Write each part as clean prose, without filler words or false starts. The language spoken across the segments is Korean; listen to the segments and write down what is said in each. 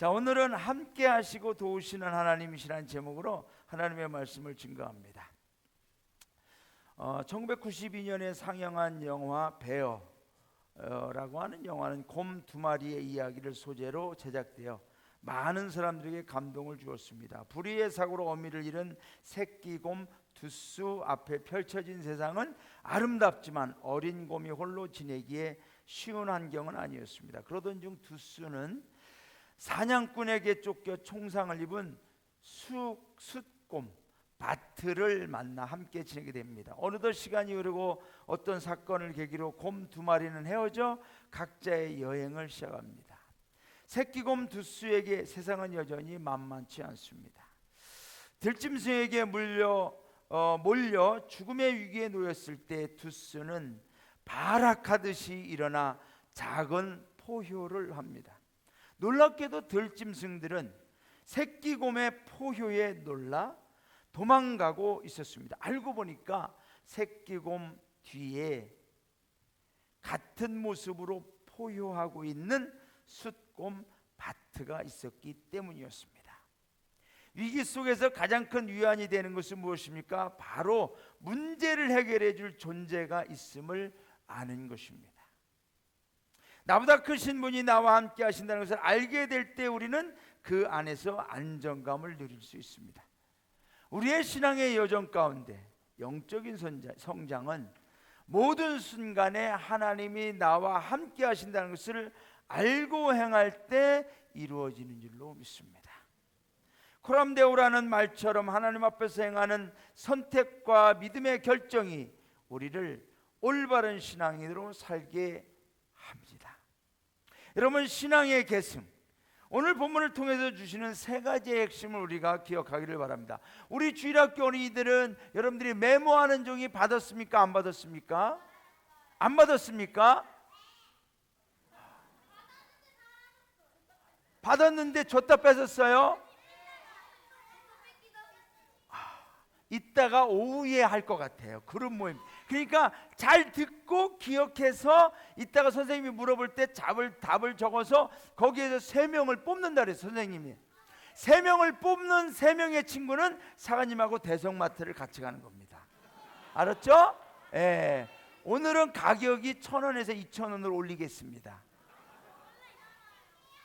자, 오늘은 함께 하시고 도우시는 하나님이시라는 제목으로 하나님의 말씀을 증거합니다. 1992년에 상영한 영화 베어라고 하는 영화는 곰 두 마리의 이야기를 소재로 제작되어 많은 사람들에게 감동을 주었습니다. 불의의 사고로 어미를 잃은 새끼 곰 두수 앞에 펼쳐진 세상은 아름답지만 어린 곰이 홀로 지내기에 쉬운 환경은 아니었습니다. 그러던 중 두수는 사냥꾼에게 쫓겨 총상을 입은 숫곰 바트를 만나 함께 지내게 됩니다. 어느덧 시간이 흐르고 어떤 사건을 계기로 곰 두 마리는 헤어져 각자의 여행을 시작합니다. 새끼곰 두수에게 세상은 여전히 만만치 않습니다. 들짐승에게 몰려 죽음의 위기에 놓였을 때 두수는 발악하듯이 일어나 작은 포효를 합니다. 놀랍게도 들짐승들은 새끼곰의 포효에 놀라 도망가고 있었습니다. 알고 보니까 새끼곰 뒤에 같은 모습으로 포효하고 있는 숫곰 바트가 있었기 때문이었습니다. 위기 속에서 가장 큰 위안이 되는 것은 무엇입니까? 바로 문제를 해결해 줄 존재가 있음을 아는 것입니다. 나보다 크신 분이 나와 함께 하신다는 것을 알게 될 때 우리는 그 안에서 안정감을 누릴 수 있습니다. 우리의 신앙의 여정 가운데 영적인 성장은 모든 순간에 하나님이 나와 함께 하신다는 것을 알고 행할 때 이루어지는 줄로 믿습니다. 코람데오라는 말처럼 하나님 앞에서 행하는 선택과 믿음의 결정이 우리를 올바른 신앙인으로 살게 합니다. 여러분, 신앙의 계승, 오늘 본문을 통해서 주시는 세 가지의 핵심을 우리가 기억하기를 바랍니다. 우리 주일학교 어린이들은 여러분들이 메모하는 종이 받았습니까? 안 받았습니까? 안 받았습니까? 받았는데 줬다 뺏었어요? 이따가 오후에 할 것 같아요. 그런 모임. 그러니까 잘 듣고 기억해서 이따가 선생님이 물어볼 때 답을 적어서 거기에서 3명을 뽑는다 그래요. 선생님이 3명을 뽑는 3명의 친구는 사관님하고 대성마트를 같이 가는 겁니다. 알았죠? 예. 오늘은 가격이 1,000원에서 2,000원을 올리겠습니다.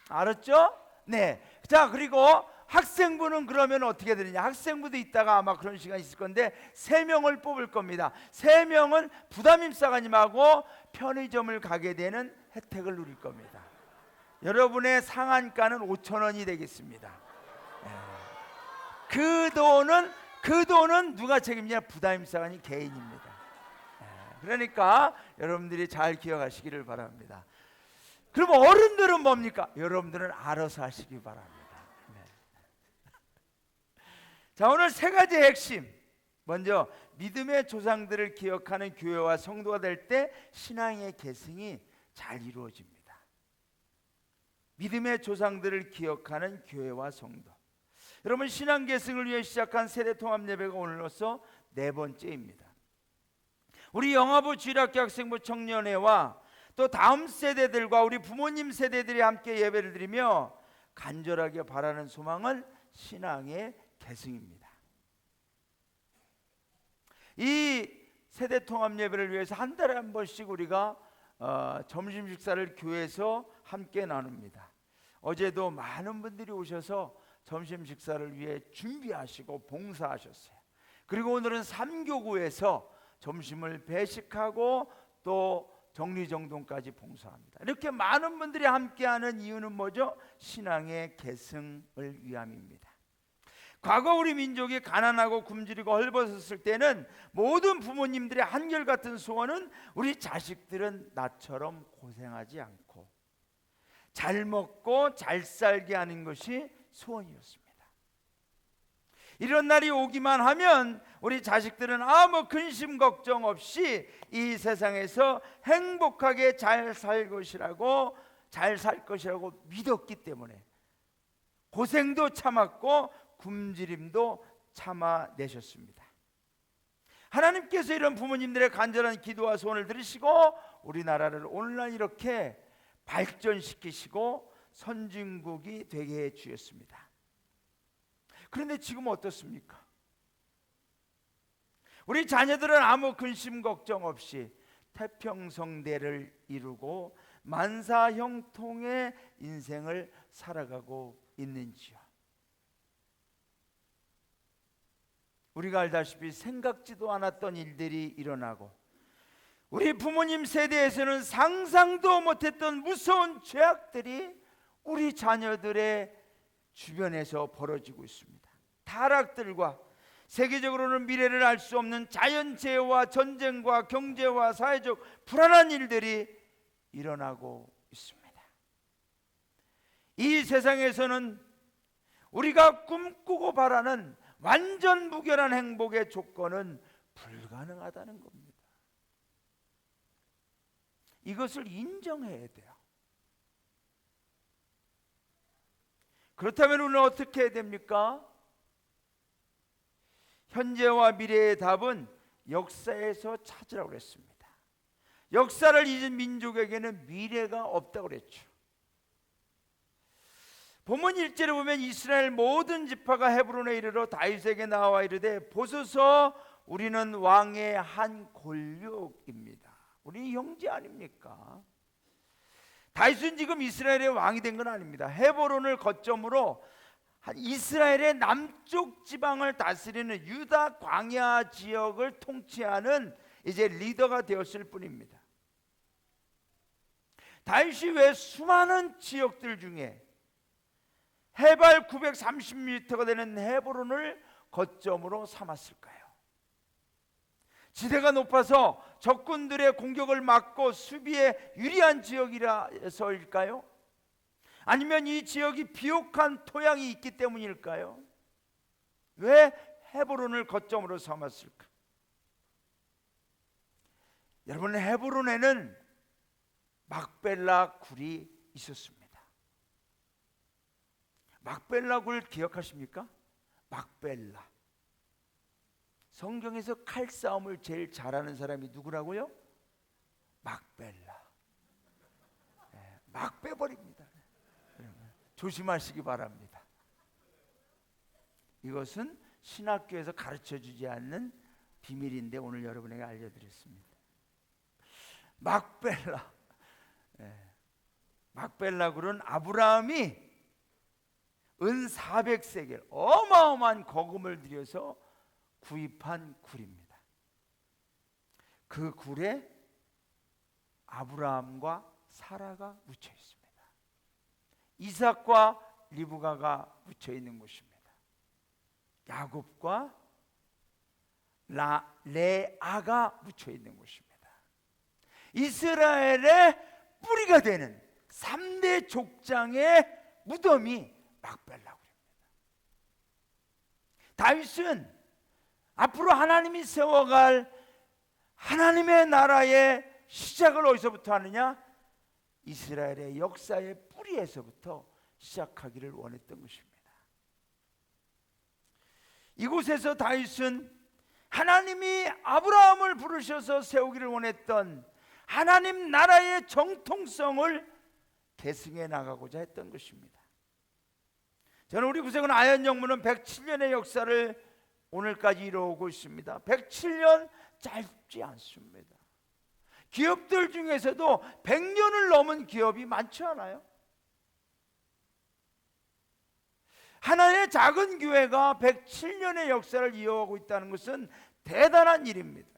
알았죠? 네. 자, 그리고 학생부는 그러면 어떻게 되느냐? 학생부도 이따가 아마 그런 시간이 있을 건데 3명을 뽑을 겁니다. 3명은 부담임 사관님하고 편의점을 가게 되는 혜택을 누릴 겁니다. 여러분의 상한가는 5,000원이 되겠습니다. 그 돈은 누가 책임지냐? 부담임 사관이 개인입니다. 그러니까 여러분들이 잘 기억하시기를 바랍니다. 그럼 어른들은 뭡니까? 여러분들은 알아서 하시기 바랍니다. 자, 오늘 세 가지의 핵심. 먼저 믿음의 조상들을 기억하는 교회와 성도가 될 때 신앙의 계승이 잘 이루어집니다. 믿음의 조상들을 기억하는 교회와 성도. 여러분, 신앙 계승을 위해 시작한 세대통합 예배가 오늘로써 4번째입니다. 우리 영화부, 주일학교, 학생부, 청년회와 또 다음 세대들과 우리 부모님 세대들이 함께 예배를 드리며 간절하게 바라는 소망은 신앙의 계승입니다. 이 세대 통합 예배를 위해서 한 달에 한 번씩 우리가 점심 식사를 교회에서 함께 나눕니다. 어제도 많은 분들이 오셔서 점심 식사를 위해 준비하시고 봉사하셨어요. 그리고 오늘은 삼교구에서 점심을 배식하고 또 정리정돈까지 봉사합니다. 이렇게 많은 분들이 함께하는 이유는 뭐죠? 신앙의 계승을 위함입니다. 과거 우리 민족이 가난하고 굶주리고 헐벗었을 때는 모든 부모님들의 한결같은 소원은 우리 자식들은 나처럼 고생하지 않고 잘 먹고 잘 살게 하는 것이 소원이었습니다. 이런 날이 오기만 하면 우리 자식들은 아무 근심 걱정 없이 이 세상에서 행복하게 잘 살 것이라고 믿었기 때문에 고생도 참았고 굶주림도 참아내셨습니다. 하나님께서 이런 부모님들의 간절한 기도와 소원을 들으시고 우리나라를 오늘날 이렇게 발전시키시고 선진국이 되게 해 주셨습니다. 그런데 지금 어떻습니까? 우리 자녀들은 아무 근심 걱정 없이 태평성대를 이루고 만사형통의 인생을 살아가고 있는지요? 우리가 알다시피 생각지도 않았던 일들이 일어나고 우리 부모님 세대에서는 상상도 못했던 무서운 죄악들이 우리 자녀들의 주변에서 벌어지고 있습니다. 타락들과 세계적으로는 미래를 알 수 없는 자연재해와 전쟁과 경제와 사회적 불안한 일들이 일어나고 있습니다. 이 세상에서는 우리가 꿈꾸고 바라는 완전 무결한 행복의 조건은 불가능하다는 겁니다. 이것을 인정해야 돼요. 그렇다면 우리는 어떻게 해야 됩니까? 현재와 미래의 답은 역사에서 찾으라고 그랬습니다. 역사를 잊은 민족에게는 미래가 없다고 그랬죠. 본문 1절에 보면 이스라엘 모든 지파가 헤브론에 이르러 다윗에게 나와 이르되 보소서 우리는 왕의 한 골육입니다. 우리 형제 아닙니까? 다윗은 지금 이스라엘의 왕이 된 건 아닙니다. 헤브론을 거점으로 이스라엘의 남쪽 지방을 다스리는 유다 광야 지역을 통치하는 이제 리더가 되었을 뿐입니다. 다윗이 왜 수많은 지역들 중에 해발 930m가 되는 헤브론을 거점으로 삼았을까요? 지대가 높아서 적군들의 공격을 막고 수비에 유리한 지역이라서일까요? 아니면 이 지역이 비옥한 토양이 있기 때문일까요? 왜 헤브론을 거점으로 삼았을까? 여러분, 헤브론에는 막벨라 굴이 있었습니다. 막벨라 굴 기억하십니까? 막벨라. 성경에서 칼싸움을 제일 잘하는 사람이 누구라고요? 막벨라. 막 빼버립니다. 조심하시기 바랍니다. 이것은 신학교에서 가르쳐주지 않는 비밀인데 오늘 여러분에게 알려드렸습니다. 막벨라. 막벨라 굴은 아브라함이 은 400세겔 어마어마한 거금을 들여서 구입한 굴입니다. 그 굴에 아브라함과 사라가 묻혀 있습니다. 이삭과 리브가가 묻혀 있는 곳입니다. 야곱과 레아가 묻혀 있는 곳입니다. 이스라엘의 뿌리가 되는 3대 족장의 무덤이 막벨라굴입니다. 다윗은 앞으로 하나님이 세워갈 하나님의 나라의 시작을 어디서부터 하느냐? 이스라엘의 역사의 뿌리에서부터 시작하기를 원했던 것입니다. 이곳에서 다윗은 하나님이 아브라함을 부르셔서 세우기를 원했던 하나님 나라의 정통성을 계승해 나가고자 했던 것입니다. 저는 우리 구세군 아현영문은 107년의 역사를 오늘까지 이루어오고 있습니다. 107년 짧지 않습니다. 기업들 중에서도 100년을 넘은 기업이 많지 않아요? 하나의 작은 교회가 107년의 역사를 이어가고 있다는 것은 대단한 일입니다.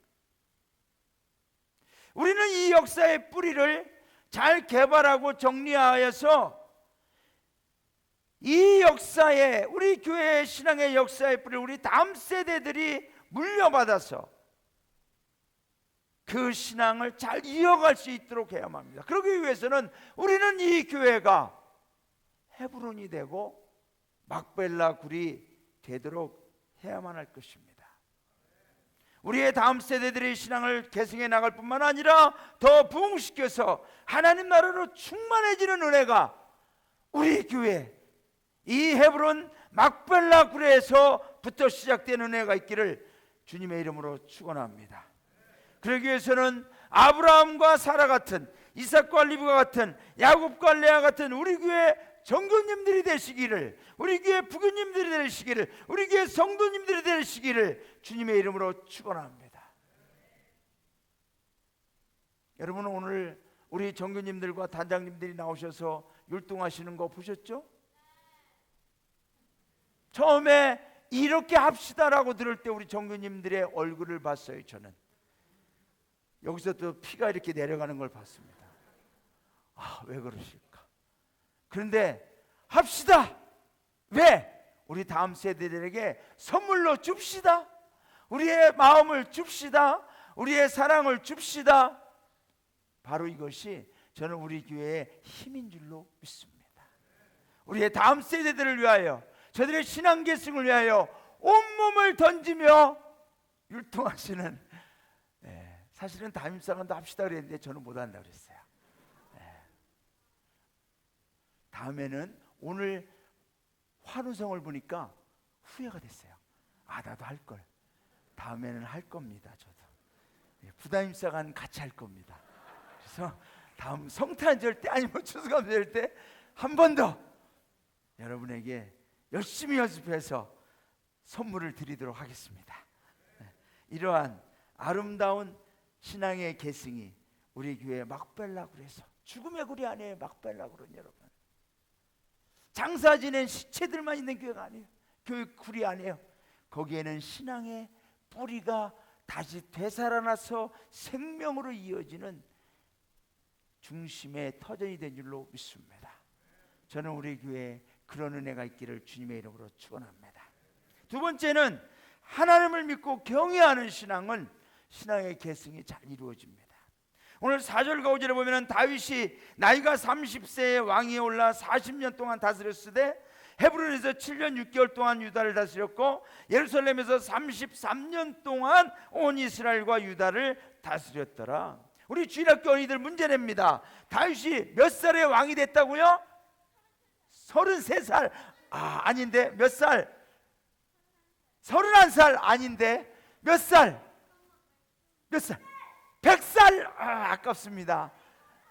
우리는 이 역사의 뿌리를 잘 개발하고 정리하여서 이 역사의, 우리 교회의 신앙의 역사의 뿌리를 우리 다음 세대들이 물려받아서 그 신앙을 잘 이어갈 수 있도록 해야만 합니다. 그러기 위해서는 우리는 이 교회가 헤브론이 되고 막벨라 굴이 되도록 해야만 할 것입니다. 우리의 다음 세대들의 신앙을 계승해 나갈 뿐만 아니라 더 부흥시켜서 하나님 나라로 충만해지는 은혜가 우리 교회 이 헤브론 막벨라 굴에서부터 시작된 은혜가 있기를 주님의 이름으로 축원합니다. 그러기 위해서는 아브라함과 사라 같은, 이삭과 리브가 같은, 야곱과 레아 같은 우리 교회 정교님들이 되시기를, 우리 교회 부교님들이 되시기를, 우리 교회 성도님들이 되시기를 주님의 이름으로 축원합니다. 여러분, 오늘 우리 정교님들과 단장님들이 나오셔서 율동하시는 거 보셨죠? 처음에 이렇게 합시다라고 들을 때 우리 정교님들의 얼굴을 봤어요. 저는 여기서 또 피가 이렇게 내려가는 걸 봤습니다. 왜 그러실까? 그런데 합시다. 왜? 우리 다음 세대들에게 선물로 줍시다. 우리의 마음을 줍시다. 우리의 사랑을 줍시다. 바로 이것이 저는 우리 교회의 힘인 줄로 믿습니다. 우리의 다음 세대들을 위하여, 저들의 신앙 계승을 위하여 온몸을 던지며 율동하시는, 사실은 담임사관도 합시다 그랬는데 저는 못한다 그랬어요. 다음에는 오늘 환우성을 보니까 후회가 됐어요. 나도 할걸. 다음에는 할 겁니다. 저도 부담임사관 같이 할 겁니다. 그래서 다음 성탄절 때, 아니면 추수감사절 때 한 번 더 여러분에게 열심히 연습해서 선물을 드리도록 하겠습니다. 이러한 아름다운 신앙의 계승이 우리 교회 막벨라굴에서, 죽음의 굴이 아니에요. 막벨라굴은 여러분, 장사 지낸 시체들만 있는 교회가 아니에요. 교회 굴이 아니에요. 거기에는 신앙의 뿌리가 다시 되살아나서 생명으로 이어지는 중심의 터전이 된 줄로 믿습니다. 저는 우리 교회에 그런 은혜가 있기를 주님의 이름으로 축원합니다. 두 번째는 하나님을 믿고 경외하는 신앙은 신앙의 계승이 잘 이루어집니다. 오늘 4절과 5절에 보면 다윗이 나이가 30세에 왕위에 올라 40년 동안 다스렸으되 헤브론에서 7년 6개월 동안 유다를 다스렸고 예루살렘에서 33년 동안 온 이스라엘과 유다를 다스렸더라. 우리 주일학교 어린이들 문제 냅니다. 다윗이 몇 살에 왕이 됐다고요? 33살. 아닌데 몇 살? 31살. 아닌데 몇 살? 몇 살? 100살. 아깝습니다.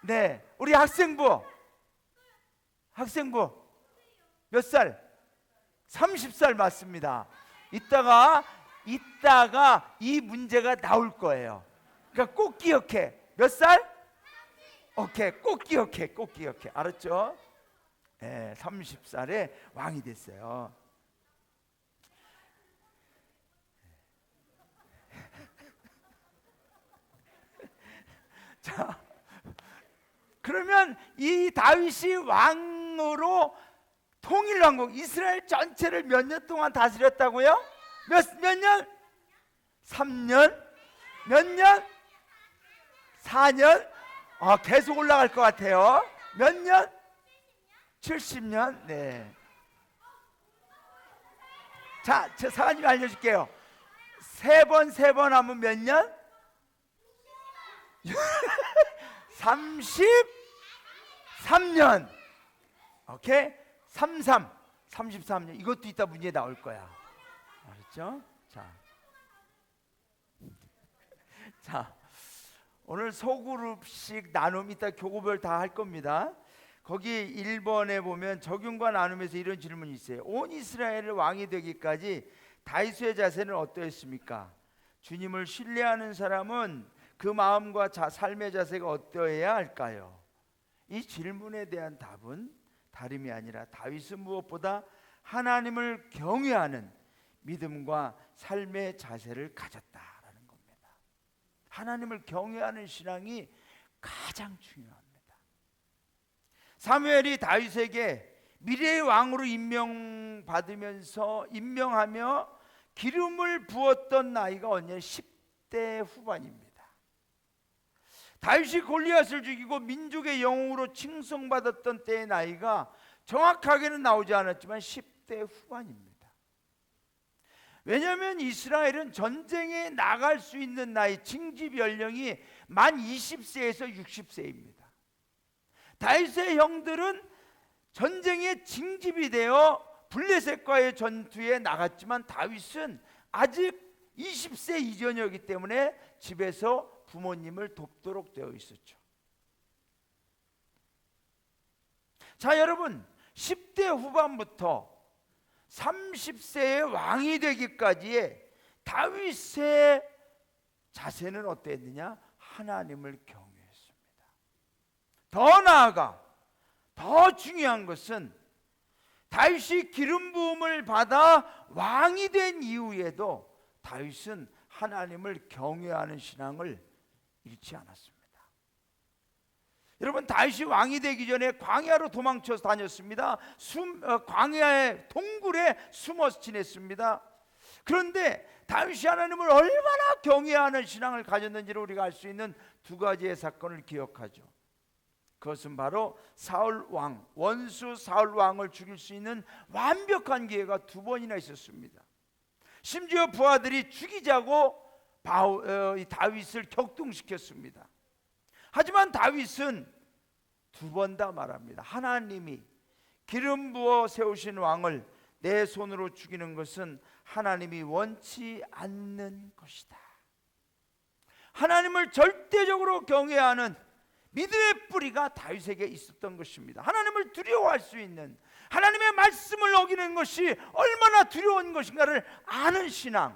네, 우리 학생부 몇 살? 30살 맞습니다. 이따가 이 문제가 나올 거예요. 그러니까 꼭 기억해. 몇 살? 오케이, 꼭 기억해. 알았죠? 네, 30살에 왕이 됐어요. 자, 그러면 이 다윗이 왕으로 통일왕국 이스라엘 전체를 몇 년 동안 다스렸다고요? 몇 년? 3년? 몇 년? 4년? 계속 올라갈 것 같아요. 몇 년? 70년? 네. 자, 저 사관님 알려줄게요. 세 번 하면 몇 년? 33년. 오케이? 33년. 이것도 이따 문제 나올 거야. 알았죠? 자, 오늘 소그룹씩 나눔, 이따 교구별 다 할 겁니다. 거기 1번에 보면 적용과 나눔에서 이런 질문이 있어요. 온 이스라엘을 왕이 되기까지 다윗의 자세는 어떠했습니까? 주님을 신뢰하는 사람은 그 마음과 삶의 자세가 어떠해야 할까요? 이 질문에 대한 답은 다름이 아니라 다윗은 무엇보다 하나님을 경외하는 믿음과 삶의 자세를 가졌다라는 겁니다. 하나님을 경외하는 신앙이 가장 중요합니다. 사무엘이 다윗에게 미래의 왕으로 임명하며 기름을 부었던 나이가 언제 10대 후반입니다. 다윗이 골리앗을 죽이고 민족의 영웅으로 칭송받았던 때의 나이가 정확하게는 나오지 않았지만 10대 후반입니다. 왜냐하면 이스라엘은 전쟁에 나갈 수 있는 나이, 징집 연령이 만 20세에서 60세입니다. 다윗의 형들은 전쟁에 징집이 되어 블레셋과의 전투에 나갔지만 다윗은 아직 20세 이전이었기 때문에 집에서 부모님을 돕도록 되어 있었죠. 자, 여러분, 10대 후반부터 30세의 왕이 되기까지의 다윗의 자세는 어땠느냐? 하나님을 경외했습니다. 더 나아가 더 중요한 것은 다윗이 기름 부음을 받아 왕이 된 이후에도 다윗은 하나님을 경외하는 신앙을 잃지 않았습니다. 여러분, 다윗이 왕이 되기 전에 광야로 도망쳐서 다녔습니다. 광야의 동굴에 숨어서 지냈습니다. 그런데 다윗이 하나님을 얼마나 경외하는 신앙을 가졌는지를 우리가 알 수 있는 두 가지의 사건을 기억하죠. 그것은 바로 사울 왕, 원수 사울 왕을 죽일 수 있는 완벽한 기회가 두 번이나 있었습니다. 심지어 부하들이 죽이자고 다윗을 격동시켰습니다. 하지만 다윗은 두 번 다 말합니다. 하나님이 기름 부어 세우신 왕을 내 손으로 죽이는 것은 하나님이 원치 않는 것이다. 하나님을 절대적으로 경외하는 믿음의 뿌리가 다윗에게 있었던 것입니다. 하나님을 두려워할 수 있는, 하나님의 말씀을 어기는 것이 얼마나 두려운 것인가를 아는 신앙,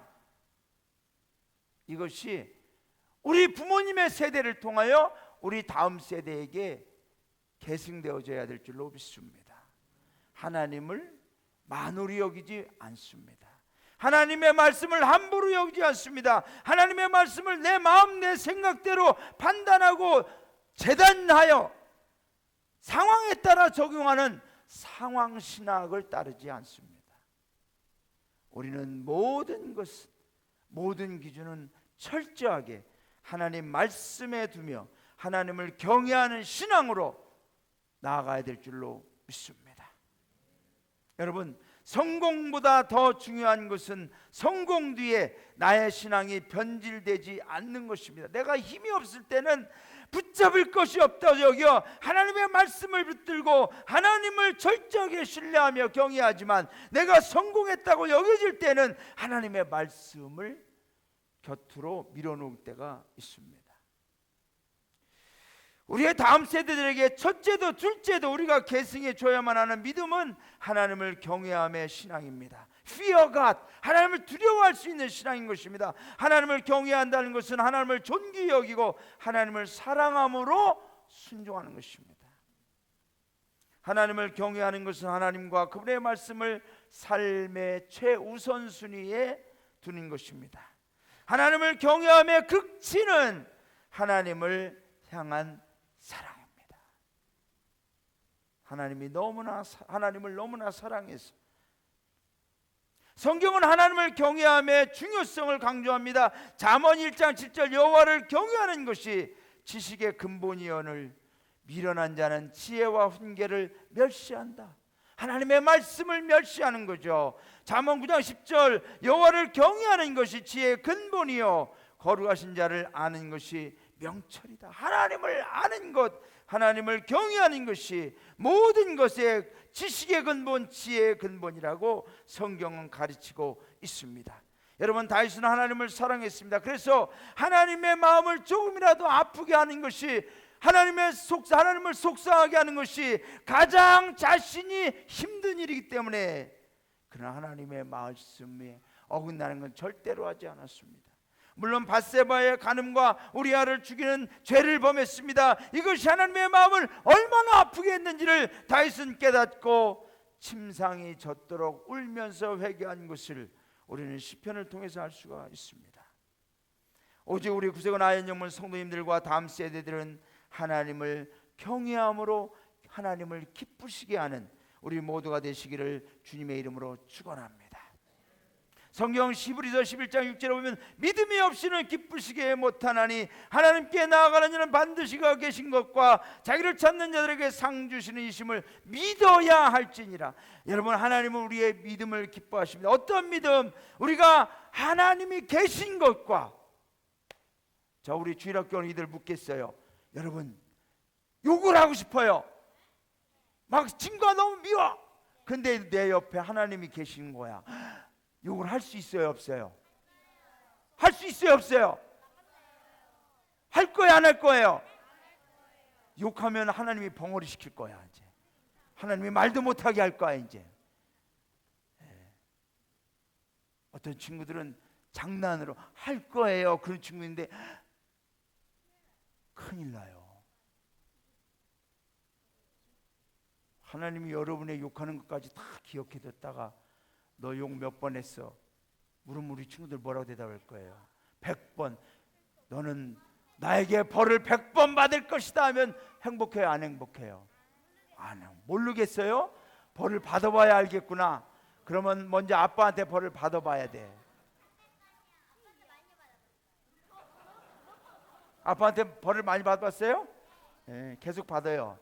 이것이 우리 부모님의 세대를 통하여 우리 다음 세대에게 계승되어져야 될 줄로 믿습니다. 하나님을 만홀히 여기지 않습니다. 하나님의 말씀을 함부로 여기지 않습니다. 하나님의 말씀을 내 마음 내 생각대로 판단하고 재단하여 상황에 따라 적용하는 상황신학을 따르지 않습니다. 우리는 모든 기준은 철저하게 하나님 말씀에 두며 하나님을 경외하는 신앙으로 나아가야 될 줄로 믿습니다. 여러분, 성공보다 더 중요한 것은 성공 뒤에 나의 신앙이 변질되지 않는 것입니다. 내가 힘이 없을 때는 붙잡을 것이 없다 여겨 하나님의 말씀을 붙들고 하나님을 철저하게 신뢰하며 경외하지만, 내가 성공했다고 여겨질 때는 하나님의 말씀을 곁으로 밀어놓을 때가 있습니다. 우리의 다음 세대들에게 첫째도 둘째도 우리가 계승해 줘야만 하는 믿음은 하나님을 경외함의 신앙입니다. Fear God, 하나님을 두려워할 수 있는 신앙인 것입니다. 하나님을 경외한다는 것은 하나님을 존귀히 여기고 하나님을 사랑함으로 순종하는 것입니다. 하나님을 경외하는 것은 하나님과 그분의 말씀을 삶의 최우선순위에 두는 것입니다. 하나님을 경외함의 극치는 하나님을 향한 사랑입니다. 하나님을 너무나 사랑해서 성경은 하나님을 경외함의 중요성을 강조합니다. 잠언 1장 7절 여호와를 경외하는 것이 지식의 근본이오늘 미련한 자는 지혜와 훈계를 멸시한다. 하나님의 말씀을 멸시하는 거죠. 잠언 9장 10절 여호와를 경외하는 것이 지혜의 근본이요 거룩하신 자를 아는 것이 명철이다. 하나님을 아는 것, 하나님을 경외하는 것이 모든 것의 지식의 근본, 지혜의 근본이라고 성경은 가르치고 있습니다. 여러분, 다윗은 하나님을 사랑했습니다. 그래서 하나님의 마음을 조금이라도 아프게 하는 것이, 하나님을 속상하게 하는 것이 가장 자신이 힘든 일이기 때문에, 그러나 하나님의 말씀에 어긋나는 건 절대로 하지 않았습니다. 물론 밧세바의 간음과 우리아를 죽이는 죄를 범했습니다. 이것이 하나님의 마음을 얼마나 아프게 했는지를 다윗은 깨닫고 침상이 젖도록 울면서 회개한 것을 우리는 시편을 통해서 알 수가 있습니다. 오직 우리 구세군 아현영문 성도님들과 다음 세대들은 하나님을 경외함으로 하나님을 기쁘시게 하는 우리 모두가 되시기를 주님의 이름으로 축원합니다. 성경 히브리서 11장 6절에 보면 믿음이 없이는 기쁘시게 못하나니 하나님께 나아가는 자는 반드시 그가 계신 것과 자기를 찾는 자들에게 상 주시는 이심을 믿어야 할지니라. 여러분, 하나님은 우리의 믿음을 기뻐하십니다. 어떤 믿음? 우리가 하나님이 계신 것과, 자, 우리 주일학교 이들 묻겠어요. 여러분, 욕을 하고 싶어요. 막 친구가 너무 미워. 근데 내 옆에 하나님이 계신 거야. 욕을 할 수 있어요, 없어요? 할 수 있어요, 없어요? 할 거예요, 안 할 거예요? 욕하면 하나님이 벙어리 시킬 거야. 이제 하나님이 말도 못하게 할 거야 이제. 어떤 친구들은 장난으로 할 거예요 그런 친구인데 큰일 나요. 하나님이 여러분의 욕하는 것까지 다 기억해뒀다가 너 욕 몇 번 했어? 물으면 우리 친구들 뭐라고 대답할 거예요? 100번. 너는 나에게 벌을 100번 받을 것이다 하면 행복해요 안 행복해요? 안 해요. 모르겠어요? 벌을 받아봐야 알겠구나. 그러면 먼저 아빠한테 벌을 받아봐야 돼. 아빠한테 벌을 많이 받았어요? 네, 계속 받아요.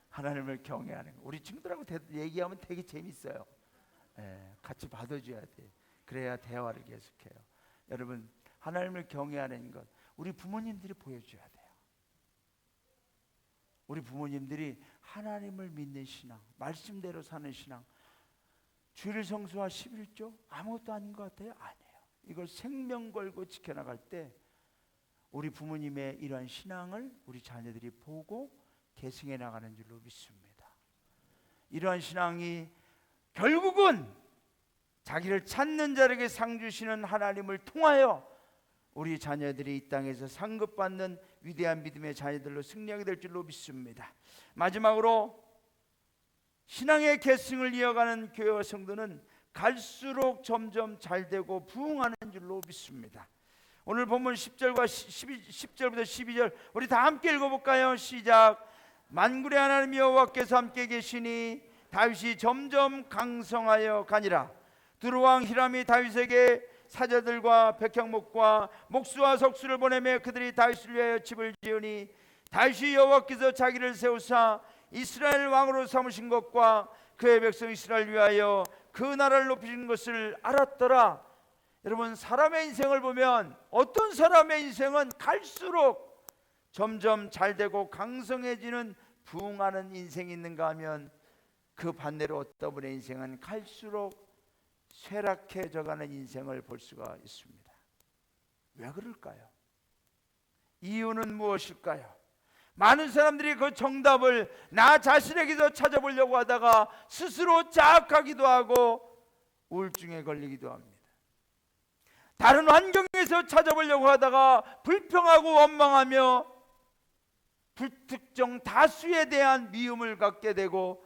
하나님을 경외하는 거. 우리 친구들하고 얘기하면 되게 재밌어요. 같이 받아줘야 돼. 그래야 대화를 계속해요. 여러분, 하나님을 경외하는 것 우리 부모님들이 보여줘야 돼요. 우리 부모님들이 하나님을 믿는 신앙, 말씀대로 사는 신앙, 주일 성수와 11조 아무것도 아닌 것 같아요? 아니에요. 이걸 생명 걸고 지켜나갈 때 우리 부모님의 이러한 신앙을 우리 자녀들이 보고 계승해 나가는 줄로 믿습니다. 이러한 신앙이 결국은 자기를 찾는 자에게 상 주시는 하나님을 통하여 우리 자녀들이 이 땅에서 상급받는 위대한 믿음의 자녀들로 승리하게 될 줄로 믿습니다. 마지막으로 신앙의 계승을 이어가는 교회와 성도는 갈수록 점점 잘되고 부흥하는 줄로 믿습니다. 오늘 본문 10절과 10절부터 12절 우리 다 함께 읽어볼까요? 시작. 만군의 하나님 여호와께서 함께 계시니 다윗이 점점 강성하여 가니라. 두루왕 히람이 다윗에게 사자들과 백향목과 목수와 석수를 보내며 그들이 다윗을 위하여 집을 지으니 다윗이 여호와께서 자기를 세우사 이스라엘 왕으로 삼으신 것과 그의 백성 이스라엘 위하여 그 나라를 높이신 것을 알았더라. 여러분, 사람의 인생을 보면 어떤 사람의 인생은 갈수록 점점 잘되고 강성해지는 부흥하는 인생이 있는가 하면 그 반대로 어떤 분의 인생은 갈수록 쇠락해져가는 인생을 볼 수가 있습니다. 왜 그럴까요? 이유는 무엇일까요? 많은 사람들이 그 정답을 나 자신에게서 찾아보려고 하다가 스스로 자학하기도 하고 우울증에 걸리기도 합니다. 다른 환경에서 찾아보려고 하다가 불평하고 원망하며 불특정 다수에 대한 미움을 갖게 되고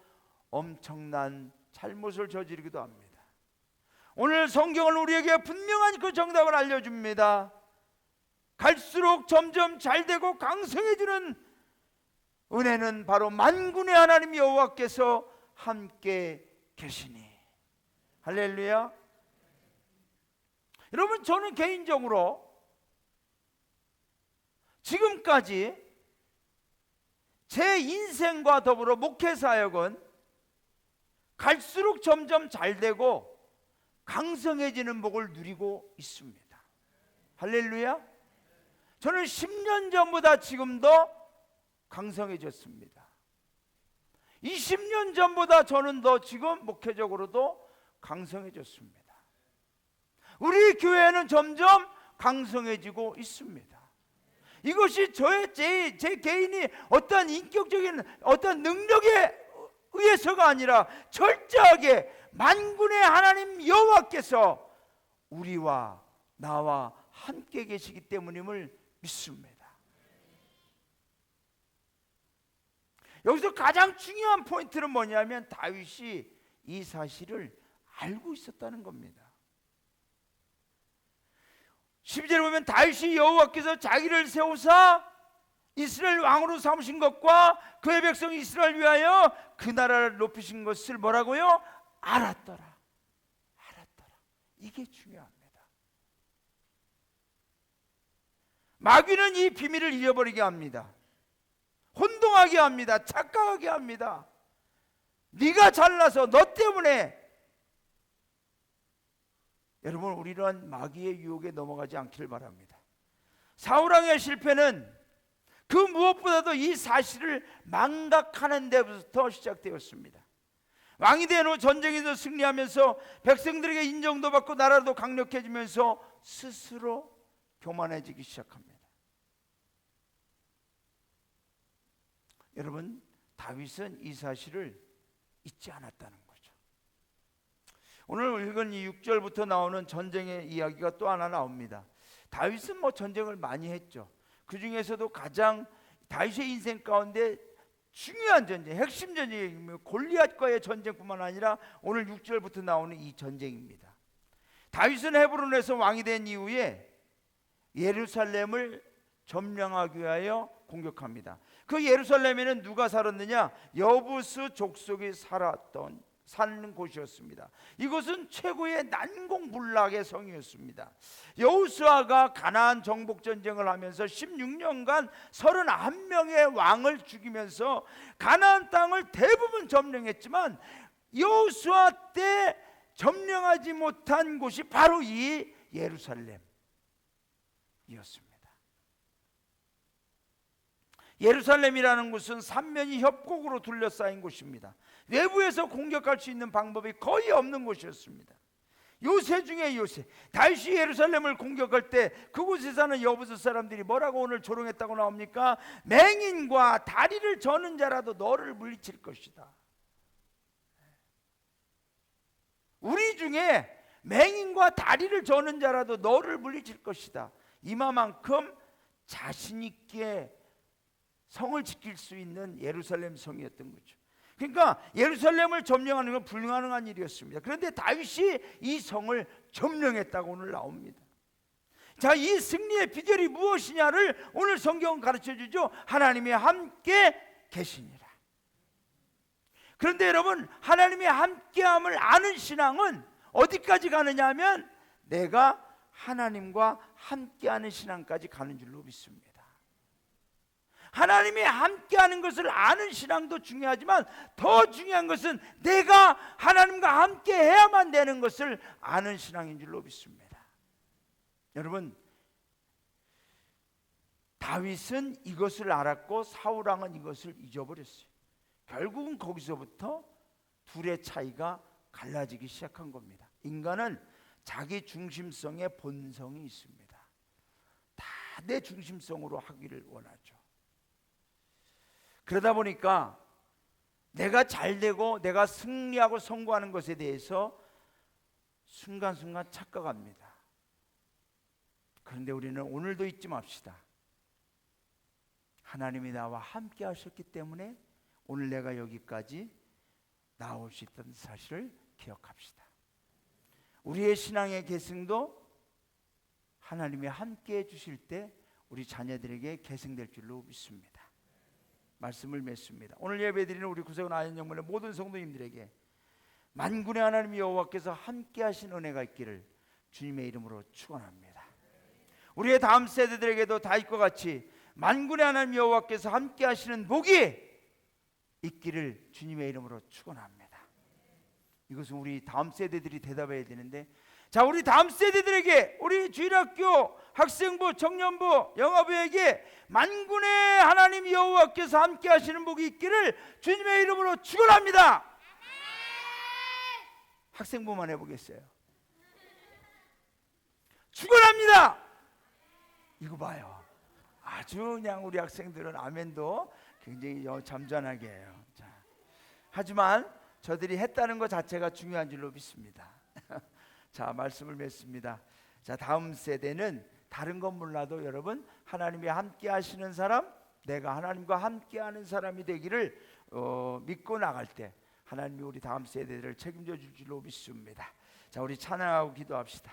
엄청난 잘못을 저지르기도 합니다. 오늘 성경은 우리에게 분명한 그 정답을 알려줍니다. 갈수록 점점 잘되고 강성해지는 은혜는 바로 만군의 하나님 여호와께서 함께 계시니. 할렐루야. 여러분, 저는 개인적으로 지금까지 제 인생과 더불어 목회사역은 갈수록 점점 잘되고 강성해지는 복을 누리고 있습니다. 할렐루야. 저는 10년 전보다 지금 더 강성해졌습니다. 20년 전보다 저는 더 지금 목회적으로도 강성해졌습니다. 우리 교회는 점점 강성해지고 있습니다. 이것이 제 개인이 어떤 인격적인 어떤 능력에 의해서가 아니라 철저하게 만군의 하나님 여호와께서 우리와 나와 함께 계시기 때문임을 믿습니다. 여기서 가장 중요한 포인트는 뭐냐면 다윗이 이 사실을 알고 있었다는 겁니다. 12절에 보면 다윗이 여호와께서 자기를 세우사 이스라엘 왕으로 삼으신 것과 그의 백성 이스라엘 위하여 그 나라를 높이신 것을 뭐라고요? 알았더라. 알았더라. 이게 중요합니다. 마귀는 이 비밀을 잃어버리게 합니다. 혼동하게 합니다. 착각하게 합니다. 네가 잘나서 너 때문에. 여러분, 우리는 마귀의 유혹에 넘어가지 않기를 바랍니다. 사울왕의 실패는 그 무엇보다도 이 사실을 망각하는 데부터 시작되었습니다. 왕이 된 후 전쟁에서 승리하면서 백성들에게 인정도 받고 나라도 강력해지면서 스스로 교만해지기 시작합니다. 여러분, 다윗은 이 사실을 잊지 않았다는 거죠. 오늘 읽은 이 6절부터 나오는 전쟁의 이야기가 또 하나 나옵니다. 다윗은 전쟁을 많이 했죠. 그 중에서도 가장 다윗의 인생 가운데 중요한 전쟁, 핵심 전쟁이 골리앗과의 전쟁뿐만 아니라 오늘 6절부터 나오는 이 전쟁입니다. 다윗은 헤브론에서 왕이 된 이후에 예루살렘을 점령하기 위하여 공격합니다. 그 예루살렘에는 누가 살았느냐? 여부스 족속이 사는 곳이었습니다. 이곳은 최고의 난공불락의 성이었습니다. 여호수아가 가나안 정복 전쟁을 하면서 16년간 31명의 왕을 죽이면서 가나안 땅을 대부분 점령했지만 여호수아 때 점령하지 못한 곳이 바로 이 예루살렘이었습니다. 예루살렘이라는 곳은 삼면이 협곡으로 둘러싸인 곳입니다. 내부에서 공격할 수 있는 방법이 거의 없는 곳이었습니다. 요새 중에 요새, 다윗이 예루살렘을 공격할 때 그곳에 사는 여부스 사람들이 뭐라고 오늘 조롱했다고 나옵니까? 맹인과 다리를 저는 자라도 너를 물리칠 것이다. 우리 중에 맹인과 다리를 저는 자라도 너를 물리칠 것이다. 이마만큼 자신 있게 성을 지킬 수 있는 예루살렘 성이었던 거죠. 그러니까 예루살렘을 점령하는 건 불가능한 일이었습니다. 그런데 다윗이 이 성을 점령했다고 오늘 나옵니다. 자, 이 승리의 비결이 무엇이냐를 오늘 성경은 가르쳐 주죠. 하나님이 함께 계시니라. 그런데 여러분, 하나님이 함께함을 아는 신앙은 어디까지 가느냐 하면 내가 하나님과 함께하는 신앙까지 가는 줄로 믿습니다. 하나님이 함께하는 것을 아는 신앙도 중요하지만 더 중요한 것은 내가 하나님과 함께해야만 되는 것을 아는 신앙인 줄로 믿습니다. 여러분, 다윗은 이것을 알았고 사울왕은 이것을 잊어버렸어요. 결국은 거기서부터 둘의 차이가 갈라지기 시작한 겁니다. 인간은 자기 중심성의 본성이 있습니다. 다 내 중심성으로 하기를 원하죠. 그러다 보니까 내가 잘되고 내가 승리하고 성공하는 것에 대해서 순간순간 착각합니다. 그런데 우리는 오늘도 잊지 맙시다. 하나님이 나와 함께 하셨기 때문에 오늘 내가 여기까지 나올 수 있다는 사실을 기억합시다. 우리의 신앙의 계승도 하나님이 함께 해주실 때 우리 자녀들에게 계승될 줄로 믿습니다. 말씀을 맺습니다. 오늘 예배드리는 우리 구세군 아현영문의 모든 성도님들에게 만군의 하나님 여호와께서 함께 하신 은혜가 있기를 주님의 이름으로 축원합니다. 우리의 다음 세대들에게도 다윗과 같이 만군의 하나님 여호와께서 함께 하시는 복이 있기를 주님의 이름으로 축원합니다. 이것은 우리 다음 세대들이 대답해야 되는데, 자, 우리 다음 세대들에게, 우리 주일학교 학생부, 청년부, 영화부에게 만군의 하나님 여호와께서 함께 하시는 복이 있기를 주님의 이름으로 축원합니다. 학생부만 해보겠어요. 축원합니다. 이거 봐요. 아주 그냥 우리 학생들은 아멘도 굉장히 잠잠하게 해요. 자, 하지만 저들이 했다는 것 자체가 중요한 줄로 믿습니다. 자, 말씀을 맺습니다. 자, 다음 세대는 다른 건 몰라도 여러분, 하나님이 함께 하시는 사람, 내가 하나님과 함께 하는 사람이 되기를 믿고 나갈 때 하나님이 우리 다음 세대들을 책임져 줄 줄로 믿습니다. 자, 우리 찬양하고 기도합시다.